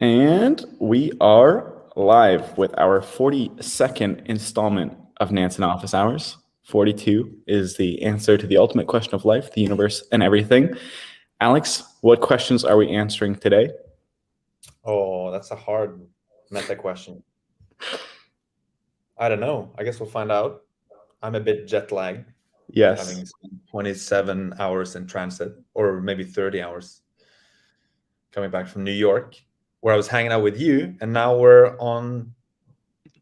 And we are live with our 42nd installment of Nansen Office Hours. 42 is the answer to the ultimate question of life, the universe, and everything. Alex, what questions are we answering today? Oh, that's a hard meta question. I don't know. I guess we'll find out. I'm a bit jet lagged, Yes. having spent 27 hours in transit, or maybe 30 hours coming back from New York, where I was hanging out with you, and now we're on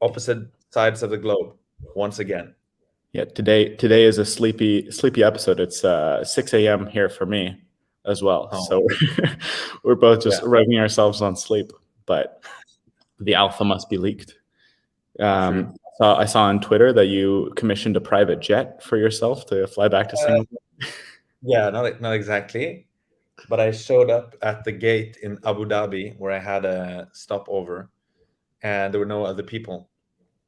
opposite sides of the globe once again. Yeah, today is a sleepy episode. It's 6 a.m. here for me as well. Oh. So we're both just rubbing ourselves on sleep, but the alpha must be leaked. So I saw on Twitter that you commissioned a private jet for yourself to fly back to Singapore. Yeah, not exactly. But I showed up at the gate in Abu Dhabi where I had a stopover, and there were no other people.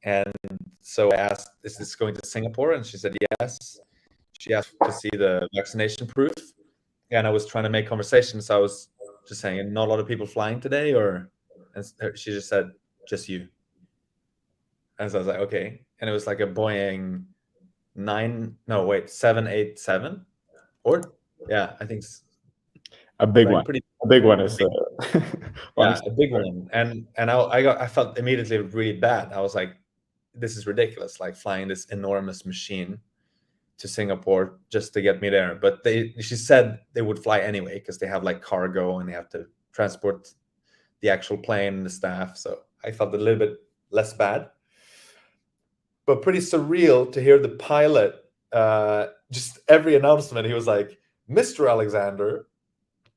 And so I asked, is this going to Singapore? And she said, yes. She asked to see the vaccination proof. And I was trying to make conversation. So I was just saying, not a lot of people flying today, and she just said, just you. And so I was like, okay. And it was like a Boeing 787, or yeah, I think a big one. A big one is yeah, a big one. And I felt immediately really bad. I was like, this is ridiculous, like flying this enormous machine to Singapore just to get me there. But she said they would fly anyway because they have like cargo and they have to transport the actual plane and the staff. So I felt a little bit less bad. But pretty surreal to hear the pilot, just every announcement, he was like, Mr. Alexander,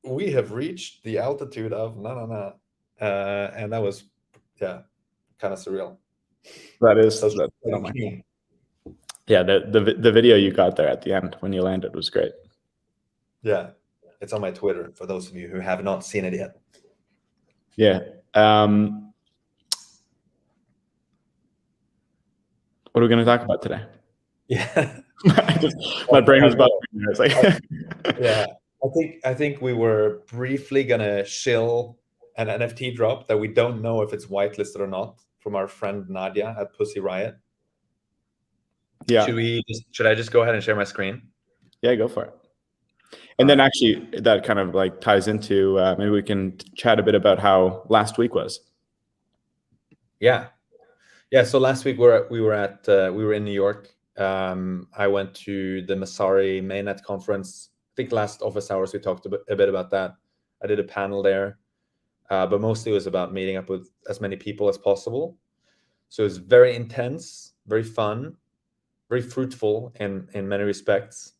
we have reached the altitude of and that was, kind of surreal. That is. Yeah, the video you got there at the end when you landed was great. Yeah, it's on my Twitter for those of you who have not seen it yet. Yeah. What are we going to talk about today? Yeah, my brain was bugging. I was like, yeah. I think we were briefly gonna shill an NFT drop that we don't know if it's whitelisted or not from our friend Nadia at Pussy Riot. Yeah. Should I just go ahead and share my screen? Yeah, go for it. And then actually that kind of like ties into maybe we can chat a bit about how last week was. Yeah. So last week we were in New York. I went to the Masari Mainnet conference. I think last office hours we talked a bit about that. I did a panel there, but mostly it was about meeting up with as many people as possible. So it was very intense, very fun, very fruitful in many respects.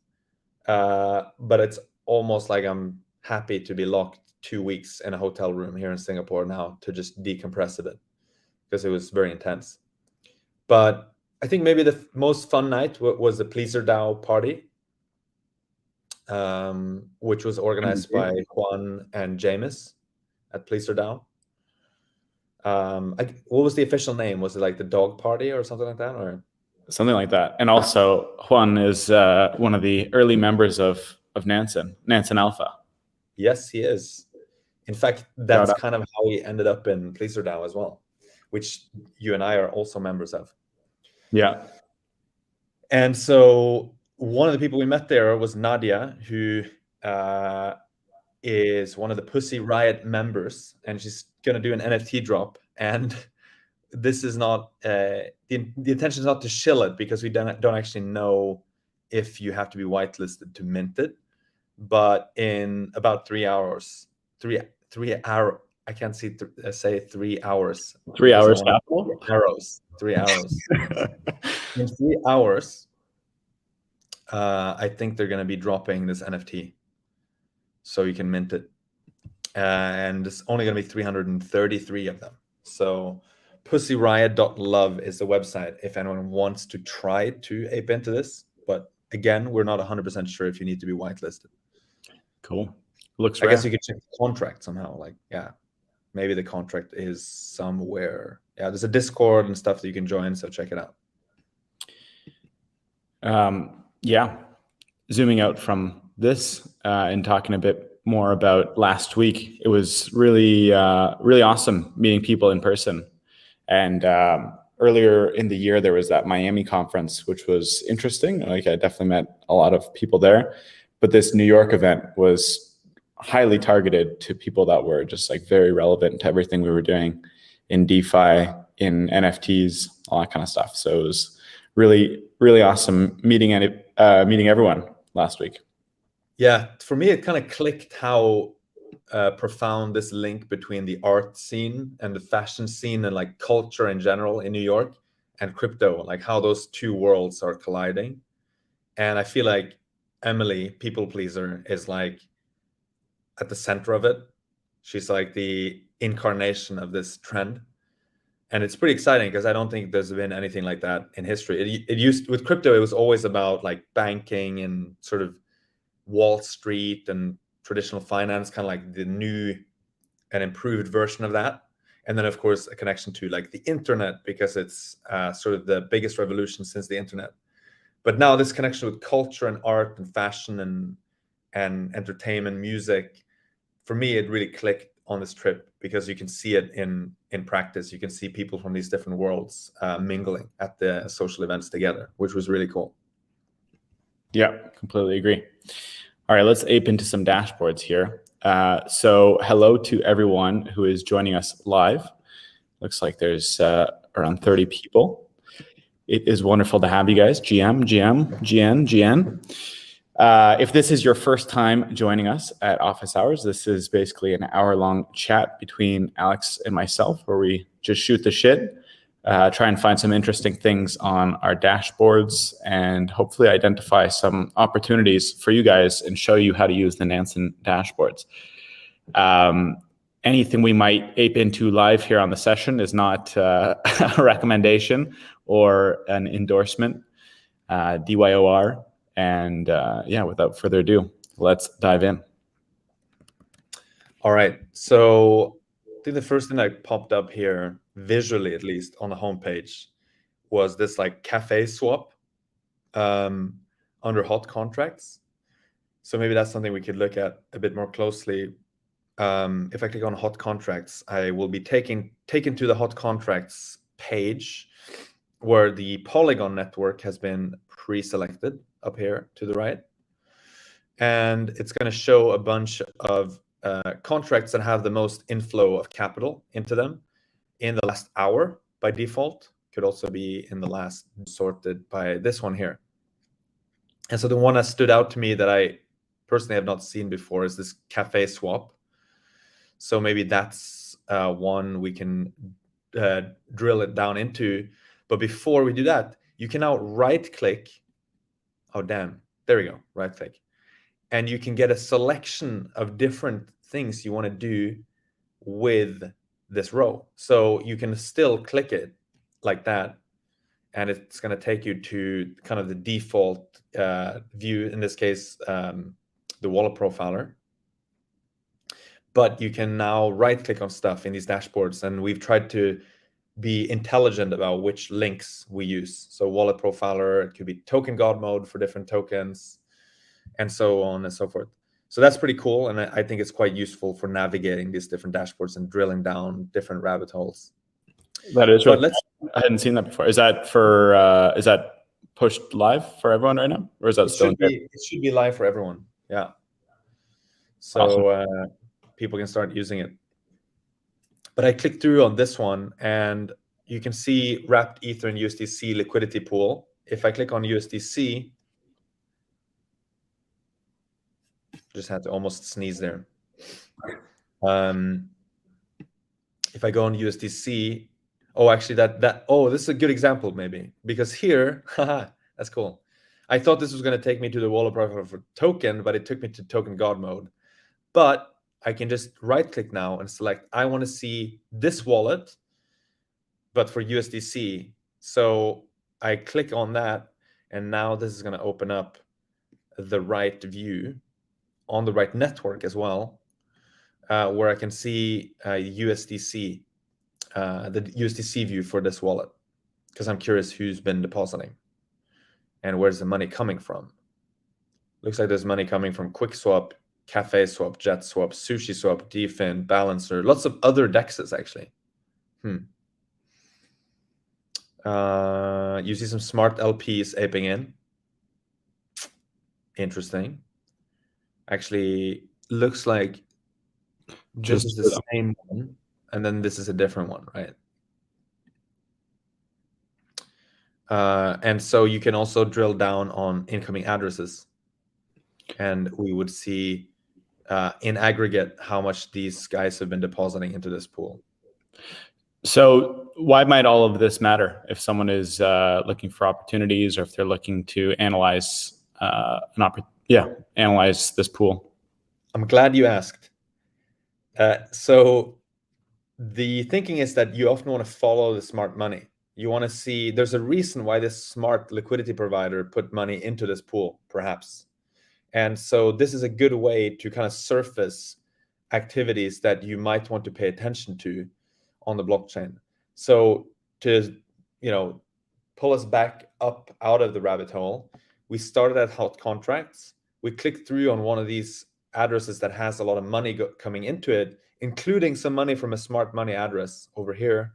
But it's almost like I'm happy to be locked 2 weeks in a hotel room here in Singapore now to just decompress a bit, because it was very intense. But I think maybe the most fun night was the Pleaser DAO party, which was organized by Juan and James at Pleaser DAO. What was the official name? Was it like the dog party or something like that, or something like that? And also Juan is one of the early members of Nansen Alpha. Yes, he is. In fact, that's kind of how he ended up in Pleaser DAO as well, which you and I are also members of. Yeah. And so one of the people we met there was Nadia, who is one of the Pussy Riot members, and she's going to do an NFT drop. And this is not, the intention is not to shill it, because we don't actually know if you have to be whitelisted to mint it. But in about 3 hours, I can't say 3 hours. 3 hours capital? Arrows. 3 hours. In 3 hours, I think they're going to be dropping this NFT, so you can mint it. And it's only going to be 333 of them. So pussyriot.love is the website if anyone wants to try to ape into this. But again, we're not 100% sure if you need to be whitelisted. Cool. Looks I guess you could check the contract somehow. Like, yeah, maybe the contract is somewhere. Yeah, there's a Discord and stuff that you can join, so check it out. Yeah. Zooming out from this and talking a bit more about last week. It was really, really awesome meeting people in person. And earlier in the year, there was that Miami conference, which was interesting. Like, I definitely met a lot of people there. But this New York event was highly targeted to people that were just like very relevant to everything we were doing in DeFi, in NFTs, all that kind of stuff. So it was really, really awesome meeting everyone last week. Yeah, for me, it kind of clicked how profound this link between the art scene and the fashion scene and like culture in general in New York and crypto, like how those two worlds are colliding. And I feel like Emily, people pleaser, is like at the center of it. She's like the incarnation of this trend. And it's pretty exciting because I don't think there's been anything like that in history. It used, with crypto, it was always about like banking and sort of Wall Street and traditional finance, kind of like the new and improved version of that. And then, of course, a connection to like the internet, because it's sort of the biggest revolution since the internet. But now this connection with culture and art and fashion and entertainment, music, for me, it really clicked on this trip because you can see it in practice. You can see people from these different worlds mingling at the social events together, which was really cool. Yeah, completely agree. All right, let's ape into some dashboards here. So hello to everyone who is joining us live. Looks like there's around 30 people. It is wonderful to have you guys. GM, GN. If this is your first time joining us at Office Hours, this is basically an hour-long chat between Alex and myself where we just shoot the shit, try and find some interesting things on our dashboards, and hopefully identify some opportunities for you guys and show you how to use the Nansen dashboards. Anything we might ape into live here on the session is not a recommendation or an endorsement, DYOR. And yeah, without further ado, let's dive in. All right. So I think the first thing that popped up here, visually at least, on the homepage was this like CafeSwap under hot contracts. So maybe that's something we could look at a bit more closely. If I click on hot contracts, I will be taken to the hot contracts page where the Polygon network has been pre-selected up here to the right. And it's going to show a bunch of contracts that have the most inflow of capital into them in the last hour by default. Could also be in the last, sorted by this one here. And so the one that stood out to me that I personally have not seen before is this CafeSwap. So maybe that's one we can drill it down into. But before we do that, you can now right-click. Oh, damn. There we go. Right-click. And you can get a selection of different things you want to do with this row. So you can still click it like that, and it's going to take you to kind of the default view, in this case, the wallet profiler. But you can now right-click on stuff in these dashboards, and we've tried to be intelligent about which links we use. So wallet profiler, it could be token god mode for different tokens, and so on and so forth. So that's pretty cool, and I think it's quite useful for navigating these different dashboards and drilling down different rabbit holes. That is right. I hadn't seen that before. Is that for is that pushed live for everyone right now, or is that still? It should be live for everyone. Yeah. So awesome. People can start using it. But I clicked through on this one, and you can see wrapped Ether and USDC liquidity pool. If I click on USDC, just had to almost sneeze there. If I go on USDC, oh, actually this is a good example maybe, because here, that's cool. I thought this was going to take me to the wallet profile for token, but it took me to token god mode. But I can just right-click now and select, I want to see this wallet, but for USDC. So I click on that, and now this is going to open up the right view on the right network as well, where I can see USDC, the USDC view for this wallet, because I'm curious who's been depositing and where's the money coming from. Looks like there's money coming from QuickSwap CafeSwap, JetSwap, SushiSwap, DFIN, Balancer, lots of other DEXs actually. You see some smart LPs aping in. Interesting. Actually, looks like this is the same one, and then this is a different one, right? And so you can also drill down on incoming addresses, and we would see in aggregate how much these guys have been depositing into this pool. So why might all of this matter if someone is looking for opportunities, or if they're looking to analyze analyze this pool? I'm glad you asked. So the thinking is that you often want to follow the smart money. You want to see, there's a reason why this smart liquidity provider put money into this pool, perhaps. And so this is a good way to kind of surface activities that you might want to pay attention to on the blockchain. So to, pull us back up out of the rabbit hole, we started at hot contracts. We clicked through on one of these addresses that has a lot of money coming into it, including some money from a smart money address over here.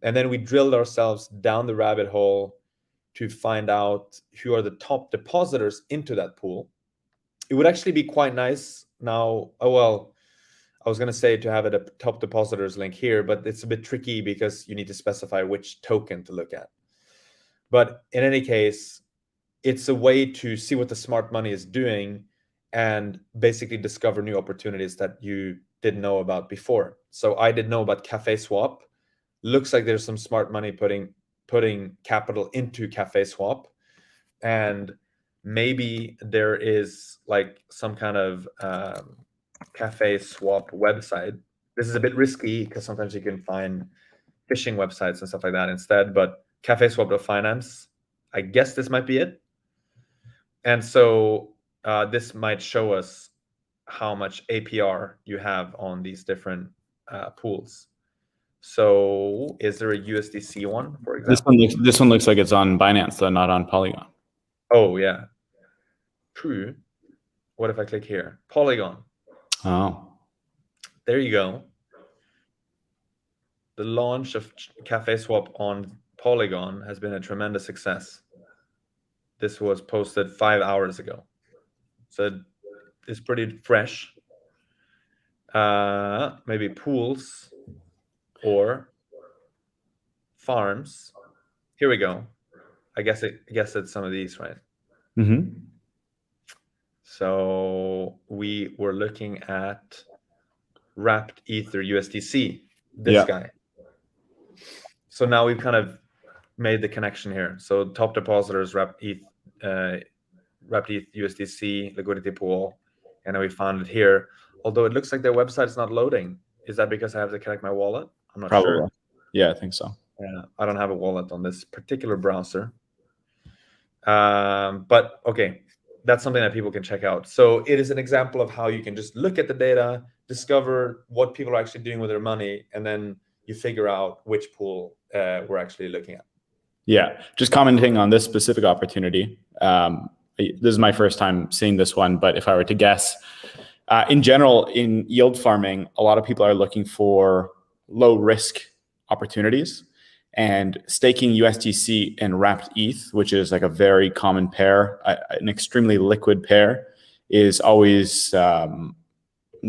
And then we drilled ourselves down the rabbit hole to find out who are the top depositors into that pool. It would actually be quite nice now. I was going to say to have a top depositors link here, but it's a bit tricky because you need to specify which token to look at. But in any case, it's a way to see what the smart money is doing and basically discover new opportunities that you didn't know about before. So I didn't know about CafeSwap. Looks like there's some smart money putting capital into CafeSwap, and maybe there is like some kind of CafeSwap website. This is a bit risky because sometimes you can find phishing websites and stuff like that instead, but CafeSwap.finance, I guess this might be it. And so this might show us how much APR you have on these different pools. So is there a USDC one, for example? This one looks like it's on Binance, though, not on Polygon. Oh, yeah. True. What if I click here? Polygon. Oh. There you go. The launch of CafeSwap on Polygon has been a tremendous success. This was posted 5 hours ago. So it's pretty fresh. Maybe pools or farms. Here we go. I guess it's some of these, right? Mm-hmm. So we were looking at wrapped Ether USDC, this guy. So now we've kind of made the connection here. So top depositors, wrapped ETH USDC liquidity pool, and then we found it here. Although it looks like their website is not loading. Is that because I have to connect my wallet? I'm not sure. Yeah, I think so. Yeah, I don't have a wallet on this particular browser. But okay, that's something that people can check out. So it is an example of how you can just look at the data, discover what people are actually doing with their money, and then you figure out which pool we're actually looking at. Yeah, just commenting on this specific opportunity. This is my first time seeing this one, but if I were to guess, in general, in yield farming, a lot of people are looking for low risk opportunities, and staking USDC and wrapped ETH, which is like a very common pair, an extremely liquid pair, is always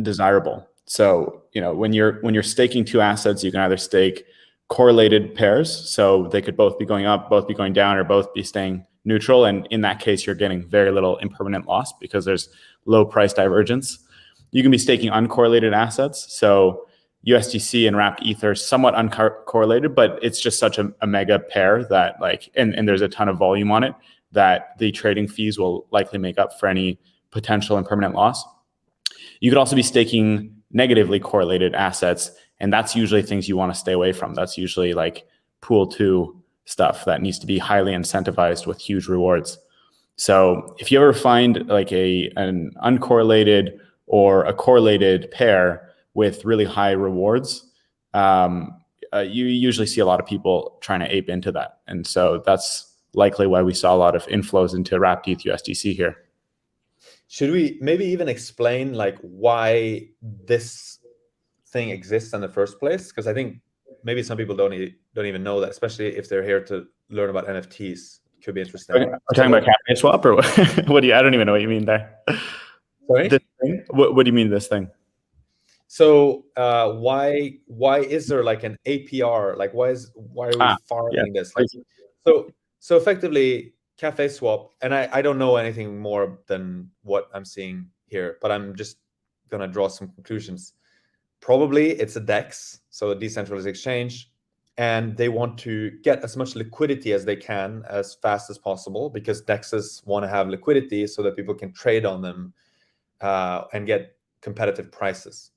desirable. So, when you're staking two assets, you can either stake correlated pairs, so they could both be going up, both be going down, or both be staying neutral. And in that case, you're getting very little impermanent loss because there's low price divergence. You can be staking uncorrelated assets. So USDC and wrapped Ether is somewhat uncorrelated, but it's just such a mega pair that and there's a ton of volume on it that the trading fees will likely make up for any potential impermanent loss. You could also be staking negatively correlated assets, and that's usually things you want to stay away from. That's usually like pool 2 stuff that needs to be highly incentivized with huge rewards. So if you ever find like an uncorrelated or a correlated pair with really high rewards, you usually see a lot of people trying to ape into that. And so that's likely why we saw a lot of inflows into wrapped ETH USDC here. should we maybe even explain like why this thing exists in the first place? Because I think maybe some people don't even know that, especially if they're here to learn about NFTs. It could be interesting. We're talking about CafeSwap, or what do you? I don't even know what you mean there. Sorry? This thing? What do you mean this thing? So why is there like an APR? Like why are we farming this? Like, so effectively CafeSwap, and I don't know anything more than what I'm seeing here, but I'm just gonna draw some conclusions. Probably it's a DEX, so a decentralized exchange, and they want to get as much liquidity as they can as fast as possible, because DEXs want to have liquidity so that people can trade on them and get competitive prices.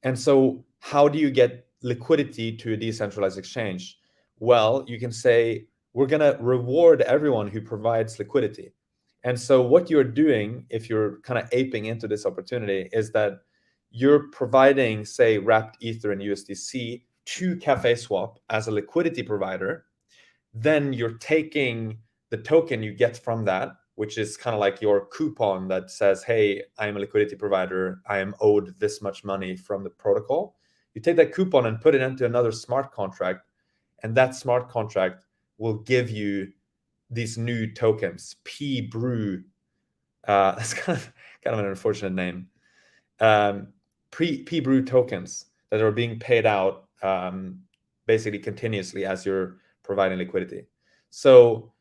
And so how do you get liquidity to a decentralized exchange? Well, you can say, we're going to reward everyone who provides liquidity. And so what you're doing, if you're kind of aping into this opportunity, is that you're providing, say, wrapped Ether and USDC to CafeSwap as a liquidity provider. Then you're taking the token you get from that, which is kind of like your coupon that says, hey, I'm a liquidity provider, I am owed this much money from the protocol. You take that coupon and put it into another smart contract, and that smart contract will give you these new tokens, P-Brew. That's kind of an unfortunate name. P-Brew tokens that are being paid out basically continuously as you're providing liquidity. So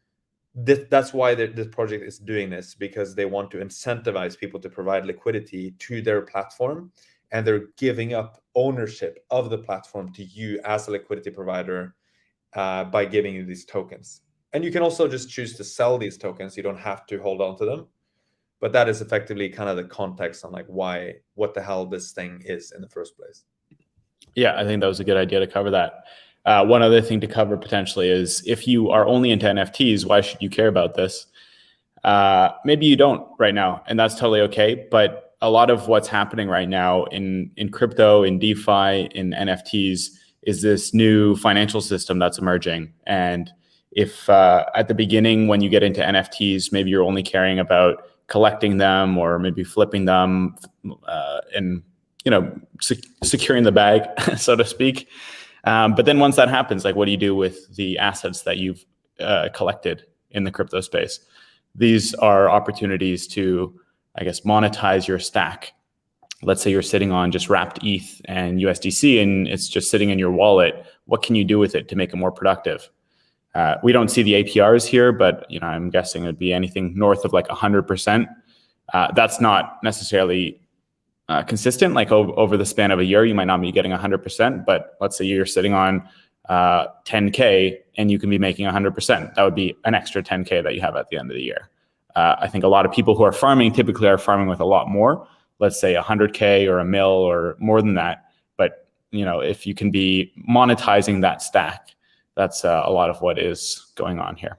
that's why this project is doing this, because they want to incentivize people to provide liquidity to their platform, and they're giving up ownership of the platform to you as a liquidity provider by giving you these tokens. And you can also just choose to sell these tokens. You don't have to hold on to them. But that is effectively kind of the context on like what the hell this thing is in the first place. Yeah, I think that was a good idea to cover that. One other thing to cover potentially is, if you are only into NFTs, why should you care about this? Maybe you don't right now, and that's totally okay. But a lot of what's happening right now in crypto, in DeFi, in NFTs is this new financial system that's emerging. And if at the beginning, when you get into NFTs, maybe you're only caring about collecting them or maybe flipping them and securing the bag, so to speak. But then once that happens, like, what do you do with the assets that you've collected in the crypto space? These are opportunities to, I guess, monetize your stack. Let's say you're sitting on just wrapped ETH and USDC, and it's just sitting in your wallet. What can you do with it to make it more productive? We don't see the APRs here, but I'm guessing it'd be anything north of like 100%. That's not necessarily consistent. Like over the span of a year, you might not be getting 100%, but let's say you're sitting on 10K and you can be making 100%. That would be an extra 10K that you have at the end of the year. I think a lot of people who are farming typically are farming with a lot more, let's say 100K or a mil or more than that. But if you can be monetizing that stack, that's a lot of what is going on here.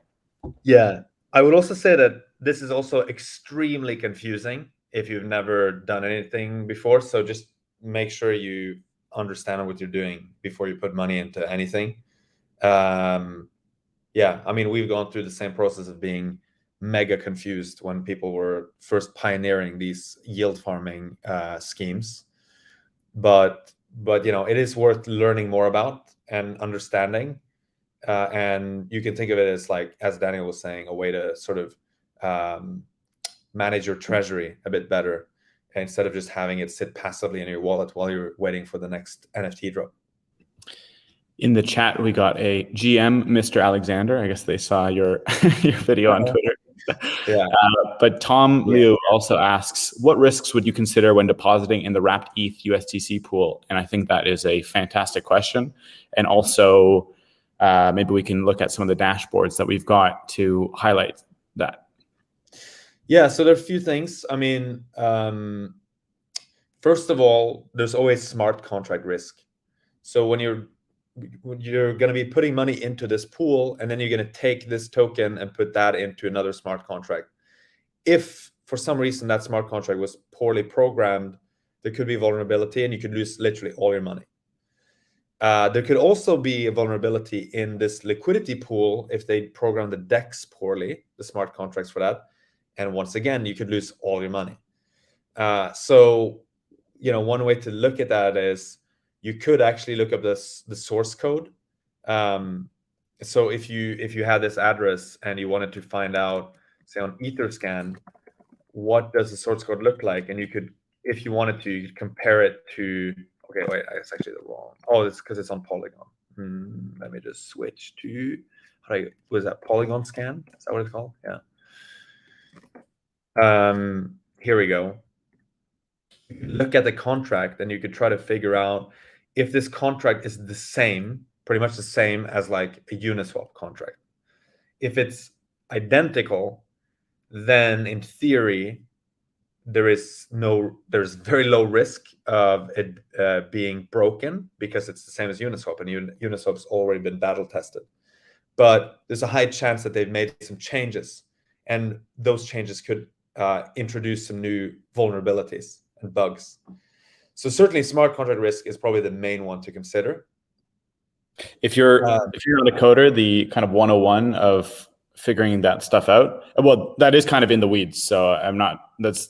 Yeah, I would also say that this is also extremely confusing if you've never done anything before. So just make sure you understand what you're doing before you put money into anything. Yeah, I mean, we've gone through the same process of being mega confused when people were first pioneering these yield farming schemes. But it is worth learning more about and understanding. And you can think of it as, like, as Daniel was saying, a way to sort of manage your treasury a bit better, instead of just having it sit passively in your wallet while you're waiting for the next NFT drop. In the chat, we got a GM, Mr. Alexander. I guess they saw your video on Twitter. Yeah. But Tom Liu also asks, what risks would you consider when depositing in the wrapped ETH USDC pool? And I think that is a fantastic question. And also, maybe we can look at some of the dashboards that we've got to highlight that. Yeah, so there are a few things. I mean, first of all, there's always smart contract risk. So when you're going to be putting money into this pool, and then you're going to take this token and put that into another smart contract. If for some reason that smart contract was poorly programmed, there could be vulnerability, and you could lose literally all your money. There could also be a vulnerability in this liquidity pool if they program the DEX poorly, the smart contracts for that. and once again, you could lose all your money. So, one way to look at that is you could actually look up the source code. So if you had this address and you wanted to find out, say on Etherscan, what does the source code look like, and you could, if you wanted to, you could compare it to. Okay, wait, it's actually the wrong. Oh, it's because it's on Polygon. Let me just switch to. Was that Polygon scan? Is that what it's called? Yeah. Here we go. You can look at the contract and you could try to figure out if this contract is the same, pretty much the same as like a Uniswap contract. If it's identical, then in theory, there's very low risk of it being broken because it's the same as Uniswap, and Uniswap's already been battle tested. But there's a high chance that they've made some changes, and those changes could introduce some new vulnerabilities and bugs. So certainly smart contract risk is probably the main one to consider. If you're not a coder, the kind of 101 of figuring that stuff out, well, that is kind of in the weeds. So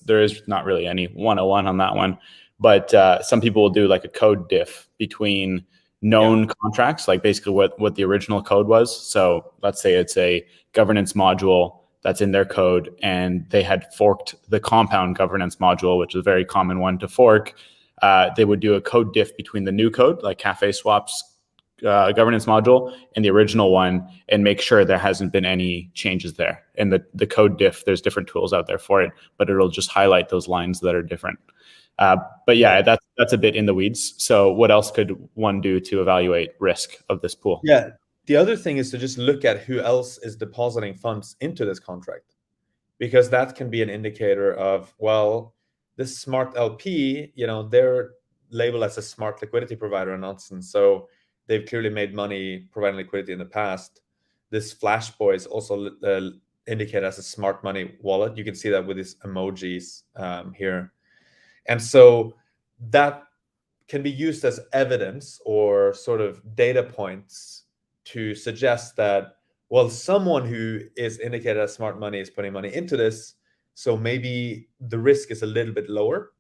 there is not really any 101 on that one. But some people will do like a code diff between known contracts, like basically what the original code was. So let's say it's a governance module that's in their code, and they had forked the compound governance module, which is a very common one to fork. They would do a code diff between the new code, like CafeSwap's governance module, and the original one, and make sure there hasn't been any changes there. And the code diff, there's different tools out there for it, but it'll just highlight those lines that are different. But yeah, that's a bit in the weeds. So what else could one do to evaluate risk of this pool? Yeah. The other thing is to just look at who else is depositing funds into this contract, because that can be an indicator of, well, this smart LP, they're labeled as a smart liquidity provider in Nansen. So they've clearly made money providing liquidity in the past. This Flashboy is also indicated as a smart money wallet. You can see that with these emojis here. And so that can be used as evidence or sort of data points to suggest that, well, someone who is indicated as smart money is putting money into this, so maybe the risk is a little bit lower.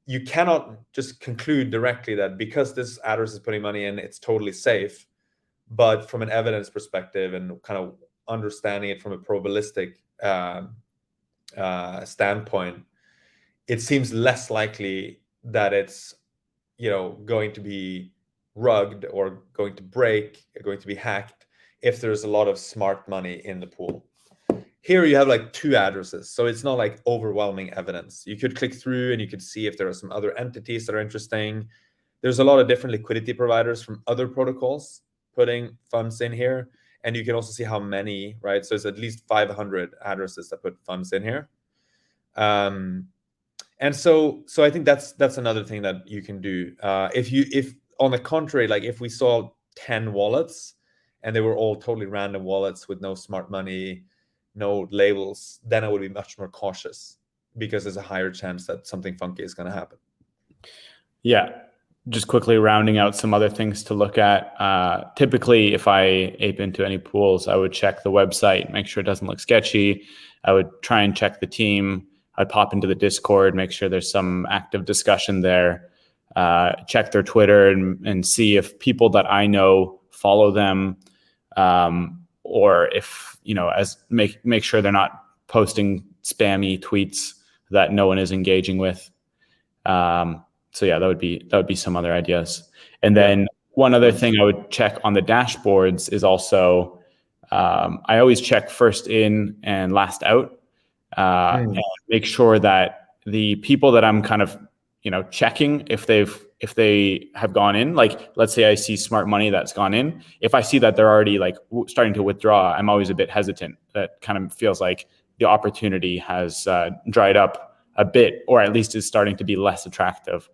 You cannot just conclude directly that because this address is putting money in, it's totally safe. But from an evidence perspective and kind of understanding it from a probabilistic standpoint, it seems less likely that it's going to be rugged or going to break, or going to be hacked if there's a lot of smart money in the pool. Here you have like 2 addresses, so it's not like overwhelming evidence. You could click through and you could see if there are some other entities that are interesting. There's a lot of different liquidity providers from other protocols putting funds in here, and you can also see how many, right? So it's at least 500 addresses that put funds in here. And so I think that's another thing that you can do. If on the contrary, like if we saw 10 wallets and they were all totally random wallets with no smart money, no labels, then I would be much more cautious, because there's a higher chance that something funky is going to happen. Yeah. Just quickly rounding out some other things to look at. Typically, if I ape into any pools, I would check the website, make sure it doesn't look sketchy. I would try and check the team. I'd pop into the Discord, make sure there's some active discussion there. Check their Twitter and see if people that I know follow them, or if make sure they're not posting spammy tweets that no one is engaging with. So yeah, that would be some other ideas. And then one other thing I would check on the dashboards is also, I always check first in and last out, and make sure that the people that I'm kind of, checking if they have gone in, like let's say I see smart money that's gone in. If I see that they're already like starting to withdraw, I'm always a bit hesitant. That kind of feels like the opportunity has dried up a bit, or at least is starting to be less attractive.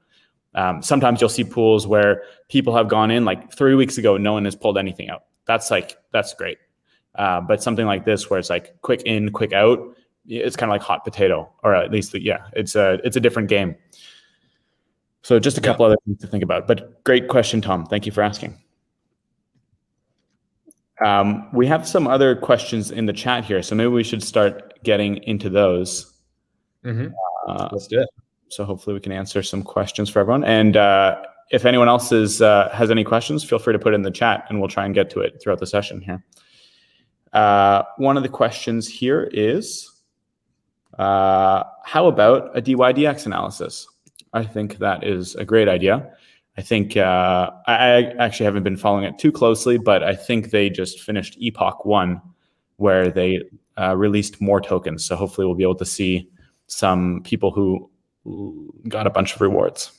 Sometimes you'll see pools where people have gone in like 3 weeks ago, no one has pulled anything out. That's great. But something like this, where it's like quick in, quick out, it's kind of like hot potato, or at least, it's a different game. So just a couple other things to think about. But great question, Tom. Thank you for asking. We have some other questions in the chat here, so maybe we should start getting into those. Let's do it. So hopefully we can answer some questions for everyone. And if anyone else has any questions, feel free to put it in the chat, and we'll try and get to it throughout the session here. One of the questions here is, how about a DYDX analysis? I think that is a great idea. I think I actually haven't been following it too closely, but I think they just finished Epoch 1, where they released more tokens. So hopefully we'll be able to see some people who got a bunch of rewards.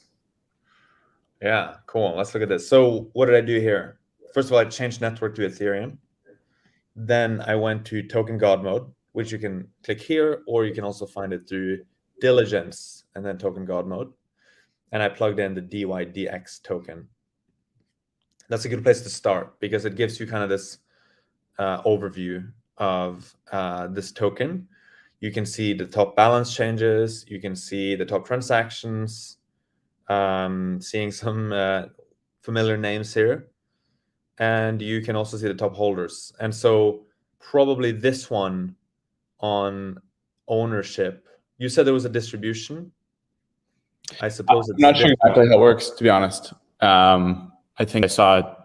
Yeah, cool. Let's look at this. So what did I do here? First of all, I changed network to Ethereum. Then I went to token God mode, which you can click here, or you can also find it through diligence and then token God mode. And I plugged in the DYDX token. That's a good place to start because it gives you kind of this overview of this token. You can see the top balance changes. You can see the top transactions, seeing some familiar names here. And you can also see the top holders. And so probably this one on ownership, you said there was a distribution. I suppose I'm not sure exactly how it works, to be honest. I think I saw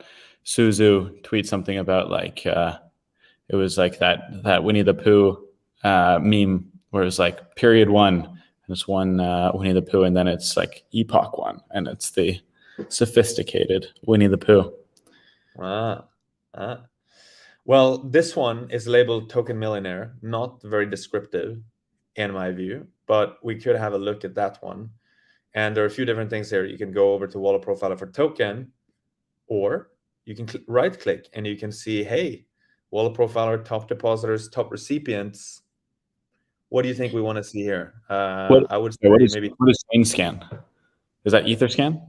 Suzu tweet something about like it was like that Winnie the Pooh meme where it's like period 1, there's one Winnie the Pooh, and then it's like Epoch 1, and it's the sophisticated Winnie the Pooh. Well, this one is labeled Token Millionaire, not very descriptive in my view, but we could have a look at that one. And there are a few different things here. You can go over to Wallet Profiler for token, or you can right click and you can see, hey, Wallet Profiler, top depositors, top recipients. What do you think we want to see here? I would say what is Scan? Is that Etherscan?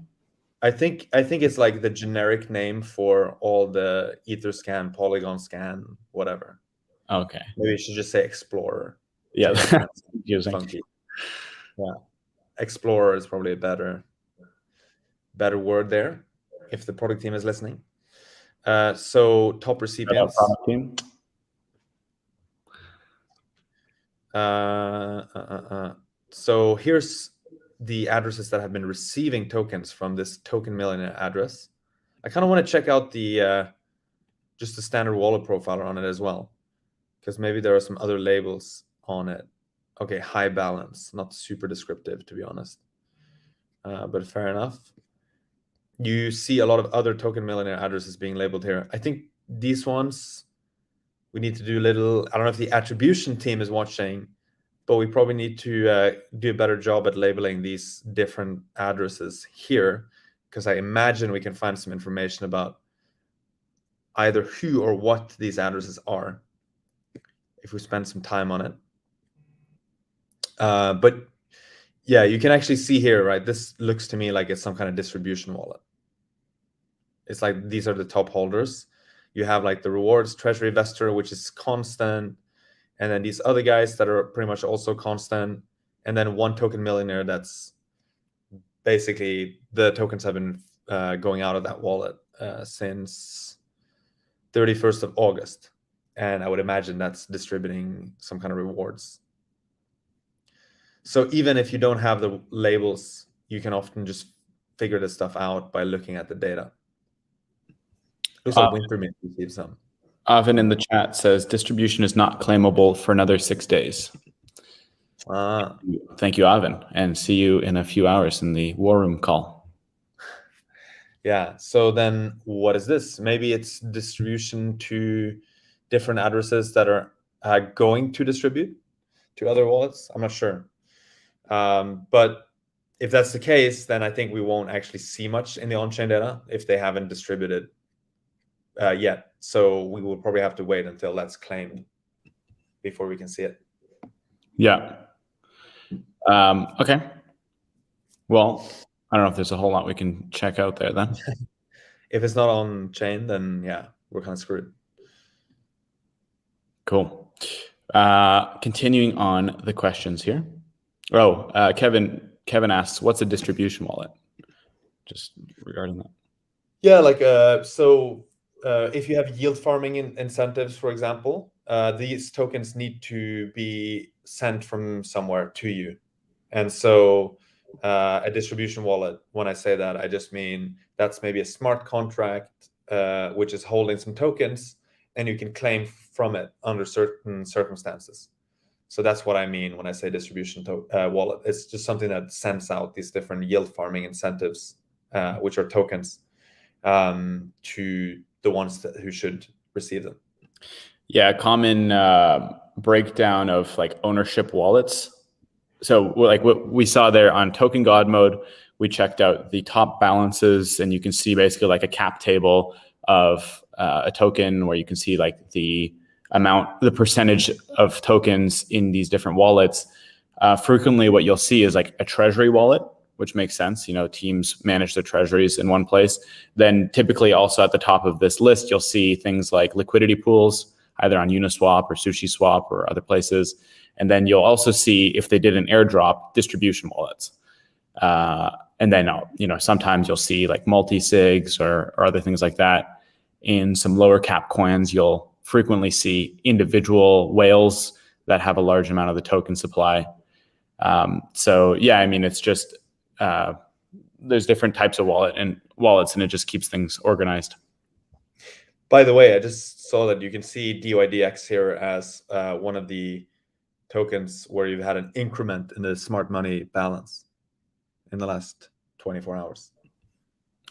I think it's like the generic name for all the Etherscan, Polygon scan, whatever. Okay. Maybe you should just say Explorer. Yeah, that's confusing. Funky. Yeah, Explorer is probably a better word there if the product team is listening. So top recipients. Product team. So here's the addresses that have been receiving tokens from this Token Millionaire address. I kind of want to check out the just the standard wallet profiler on it as well, because maybe there are some other labels on it. Okay, high balance, not super descriptive to be honest, but fair enough. You see a lot of other Token Millionaire addresses being labeled here. I think these ones we need to do a little, I don't know if the attribution team is watching, but we probably need to do a better job at labeling these different addresses here, because I imagine we can find some information about either who or what these addresses are if we spend some time on it. But yeah, you can actually see here, right? This looks to me like it's some kind of distribution wallet. It's like these are the top holders. You have like the rewards treasury investor, which is constant. And then these other guys that are pretty much also constant. And then one Token Millionaire that's basically the tokens have been going out of that wallet since 31st of August. And I would imagine that's distributing some kind of rewards. So even if you don't have the labels, you can often just figure this stuff out by looking at the data. Looks like Wintermint received some. Avin in the chat says distribution is not claimable for another 6 days. Thank you, Avin, and see you in a few hours in the War Room call. Yeah, so then what is this? Maybe it's distribution to different addresses that are going to distribute to other wallets. I'm not sure. But if that's the case, then I think we won't actually see much in the on-chain data if they haven't distributed yet. So we will probably have to wait until that's claimed before we can see it. Yeah. Okay. Well, I don't know if there's a whole lot we can check out there then. If it's not on chain, then yeah, we're kind of screwed. Cool. Continuing on the questions here. Kevin asks, what's a distribution wallet? Just regarding that. Yeah, like so if you have yield farming incentives, for example, these tokens need to be sent from somewhere to you. And so a distribution wallet, when I say that, I just mean that's maybe a smart contract which is holding some tokens, and you can claim from it under certain circumstances. So that's what I mean when I say distribution wallet. It's just something that sends out these different yield farming incentives, which are tokens, to the ones who should receive them. Yeah, a common breakdown of like ownership wallets. So like what we saw there on token god mode, we checked out the top balances, and you can see basically like a cap table of a token where you can see like the amount, the percentage of tokens in these different wallets. Frequently what you'll see is like a treasury wallet, which makes sense. You know, teams manage their treasuries in one place. Then typically also at the top of this list, you'll see things like liquidity pools, either on Uniswap or SushiSwap or other places. And then you'll also see, if they did an airdrop, distribution wallets. And then, you know, sometimes you'll see like multi-sigs or other things like that. In some lower cap coins, you'll frequently see individual whales that have a large amount of the token supply. So yeah, I mean, it's just, there's different types of wallets, and it just keeps things organized. By the way, I just saw that you can see DYDX here as one of the tokens where you've had an increment in the smart money balance in the last 24 hours.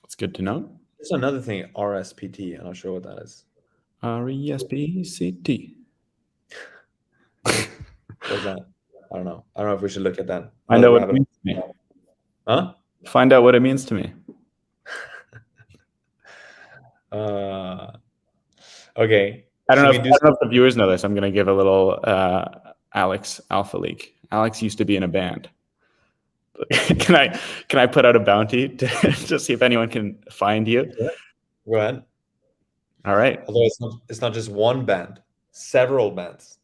That's good to know. There's another thing, RSPT. I'm not sure what that is. RESPCT. What's that? I don't know. I don't know if we should look at that. I know what it means to me. Huh? Find out what it means to me. Okay. I don't know if the viewers know this. I'm going to give a little Alex alpha leak. Alex used to be in a band. Can I put out a bounty to see if anyone can find you? Yeah. Go ahead. All right. Although it's not just one band, several bands.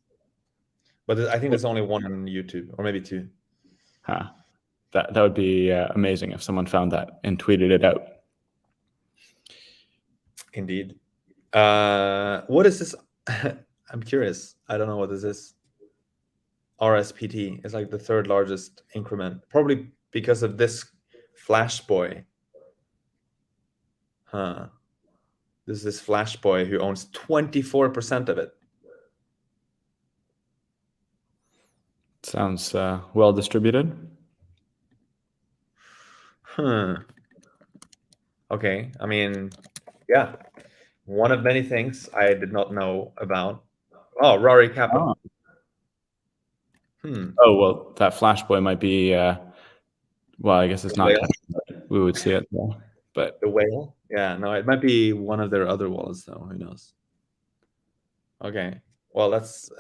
But I think there's only one on YouTube, or maybe two. Huh. That would be amazing if someone found that and tweeted it out. Indeed. What is this? I'm curious. I don't know what this is. RSPT is like the third largest increment, probably because of this Flash Boy. Huh. This is this Flash Boy who owns 24% of it. Sounds well distributed. Okay. I mean, yeah. One of many things I did not know about. Oh, Rari Capital. Oh, well, that Flash Boy might be, well, I guess it's not. We would see it though. But the whale? Yeah, no, it might be one of their other wallets though. Who knows? Okay. Well, that's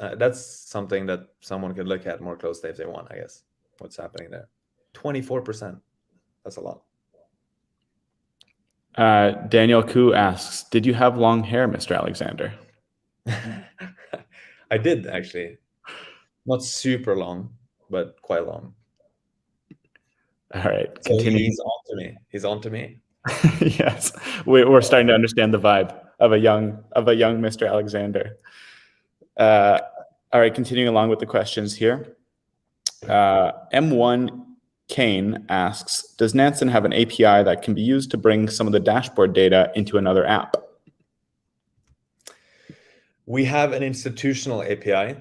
something that someone could look at more closely if they want, I guess. What's happening there? 24%. That's a lot. Daniel Koo asks, did you have long hair, Mr. Alexander? I did, actually. Not super long, but quite long. All right. So he's on to me. He's on to me. Yes. We're starting to understand the vibe of a young Mr. Alexander. All right, continuing along with the questions here. M1 Kane asks, does Nansen have an API that can be used to bring some of the dashboard data into another app? We have an institutional API,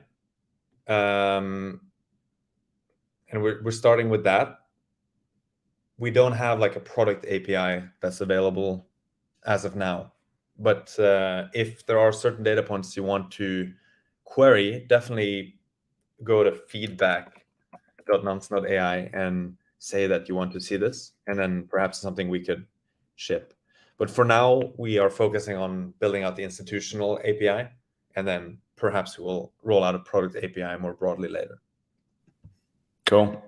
and we're starting with that. We don't have like a product API that's available as of now. But if there are certain data points you want to query, definitely go to feedback.nansen.ai and say that you want to see this, and then perhaps something we could ship. But for now, we are focusing on building out the institutional API, and then perhaps we'll roll out a product API more broadly later. Cool.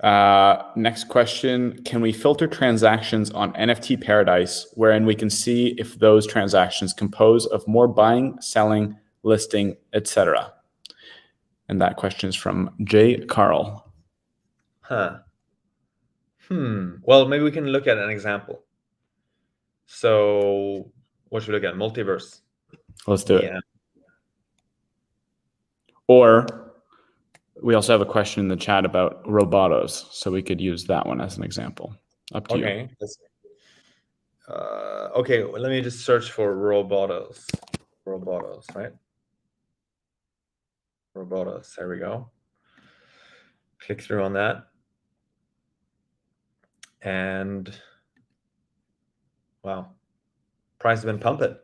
Next question, can we filter transactions on NFT Paradise wherein we can see if those transactions compose of more buying, selling, listing, etc.? And that question is from J. Carl. Well, maybe we can look at an example. So what should we look at? Multiverse. Let's do it. Or we also have a question in the chat about Robotos, so we could use that one as an example. Up to you. Okay, well, let me just search for Robotos. Robotos, right? Robotos, there we go. Click through on that. And wow, price has been pumping.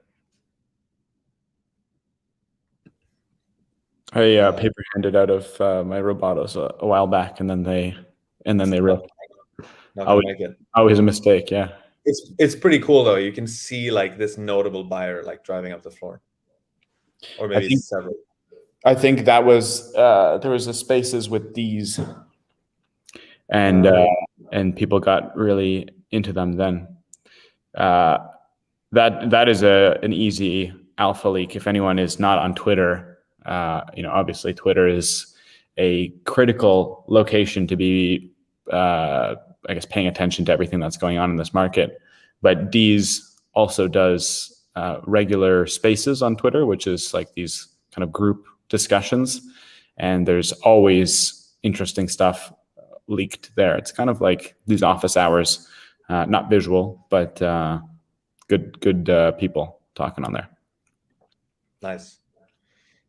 I paper handed out of my Robotos a while back, and then they ripped. Not gonna make it. Always a mistake, yeah. It's pretty cool though. You can see like this notable buyer like driving up the floor, or maybe several. I think that was there was a spaces with these, and people got really into them then. That is an easy alpha leak. If anyone is not on Twitter, obviously Twitter is a critical location to be, I guess, paying attention to everything that's going on in this market. But Deez also does regular spaces on Twitter, which is like these kind of group discussions, and there's always interesting stuff leaked there. It's kind of like these office hours, not visual, but good people talking on there. Nice.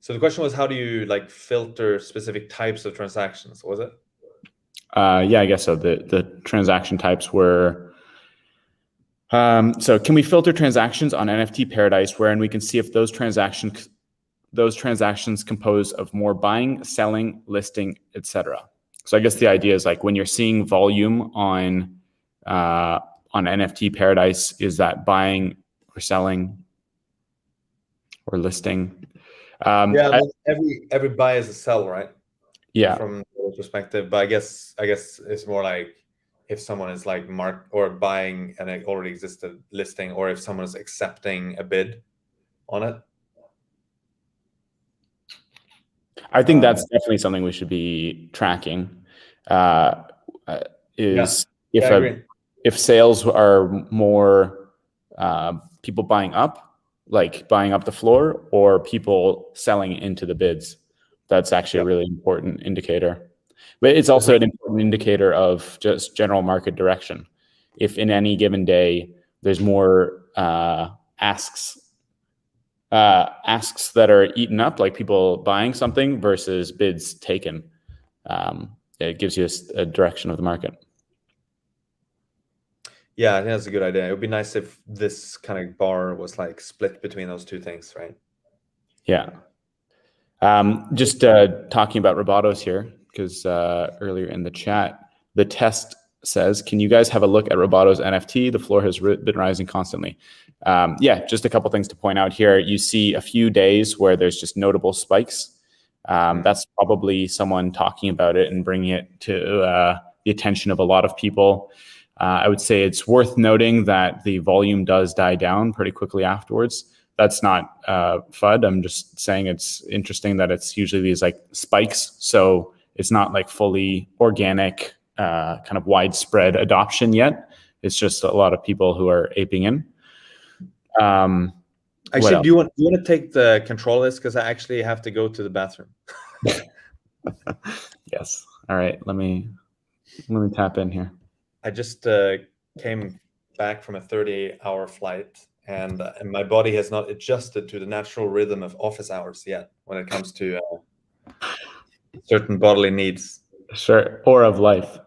So the question was, how do you like filter specific types of transactions? Was it? Yeah, I guess so. The transaction types were, so can we filter transactions on NFT Paradise wherein we can see if those transactions compose of more buying, selling, listing, etc. So I guess the idea is like when you're seeing volume on NFT Paradise, is that buying or selling or listing? Every buy is a sell, right? Yeah. From the perspective, but I guess it's more like if someone is like or buying an already existed listing, or if someone is accepting a bid on it. I think that's definitely something we should be tracking. If sales are more people buying up, like buying up the floor, or people selling into the bids, that's actually a really important indicator. But it's also an important indicator of just general market direction. If in any given day there's more asks that are eaten up, like people buying something versus bids taken, it gives you a direction of the market. Yeah, I think that's a good idea. It would be nice if this kind of bar was like split between those two things, right? Yeah. Just talking about Robotos here, because earlier in the chat, the test says, can you guys have a look at Robotos NFT? The floor has been rising constantly. Yeah, just a couple things to point out here. You see a few days where there's just notable spikes. That's probably someone talking about it and bringing it to the attention of a lot of people. I would say it's worth noting that the volume does die down pretty quickly afterwards. That's not FUD. I'm just saying it's interesting that it's usually these like spikes. So it's not like fully organic, kind of widespread adoption yet. It's just a lot of people who are aping in. Actually, do you want to take the control of this? Because I actually have to go to the bathroom. Yes. All right. Let me tap in here. I just came back from a 30-hour flight, and my body has not adjusted to the natural rhythm of office hours yet when it comes to certain bodily needs. Sure. Or of life.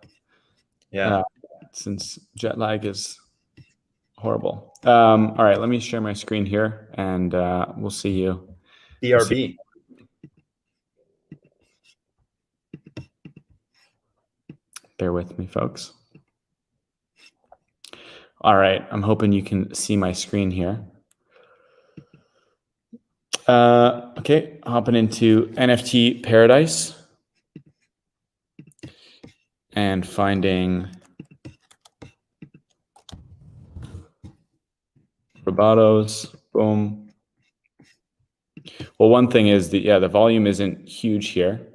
Yeah. Since jet lag is horrible. All right, let me share my screen here, and we'll see you. BRB. Bear with me, folks. All right, I'm hoping you can see my screen here. Okay, hopping into NFT Paradise and finding Robotos. Boom. Well, one thing is the volume isn't huge here.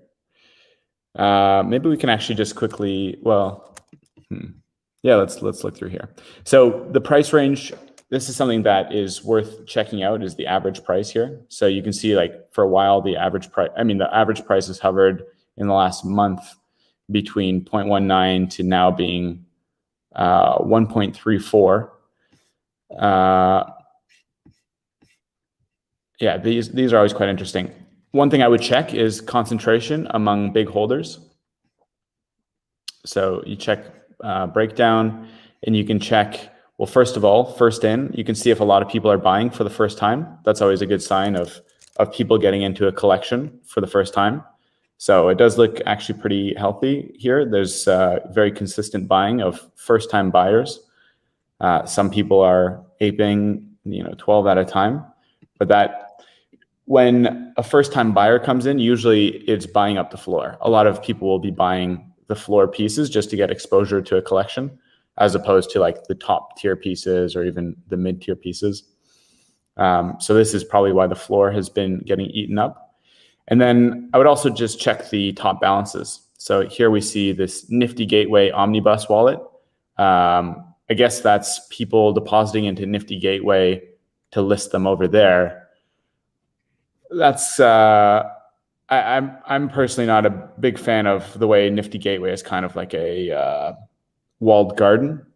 Maybe we can actually just quickly, yeah, let's look through here. So the price range this is something that is worth checking out, is the average price here. So you can see, like, for a while, the average price, the average price has hovered in the last month between 0.19 to now being 1.34. Yeah, these are always quite interesting. One thing I would check is concentration among big holders. So you check breakdown, and you can check, well, first of all, first in, you can see if a lot of people are buying for the first time. That's always a good sign of people getting into a collection for the first time. So it does look actually pretty healthy here. There's very consistent buying of first-time buyers. Some people are aping, 12 at a time, but that when a first-time buyer comes in, usually it's buying up the floor. A lot of people will be buying the floor pieces just to get exposure to a collection, as opposed to like the top tier pieces or even the mid-tier pieces. So this is probably why the floor has been getting eaten up. And then I would also just check the top balances. So here we see this Nifty Gateway Omnibus wallet. I guess that's people depositing into Nifty Gateway to list them over there. That's I'm personally not a big fan of the way Nifty Gateway is kind of like a walled garden.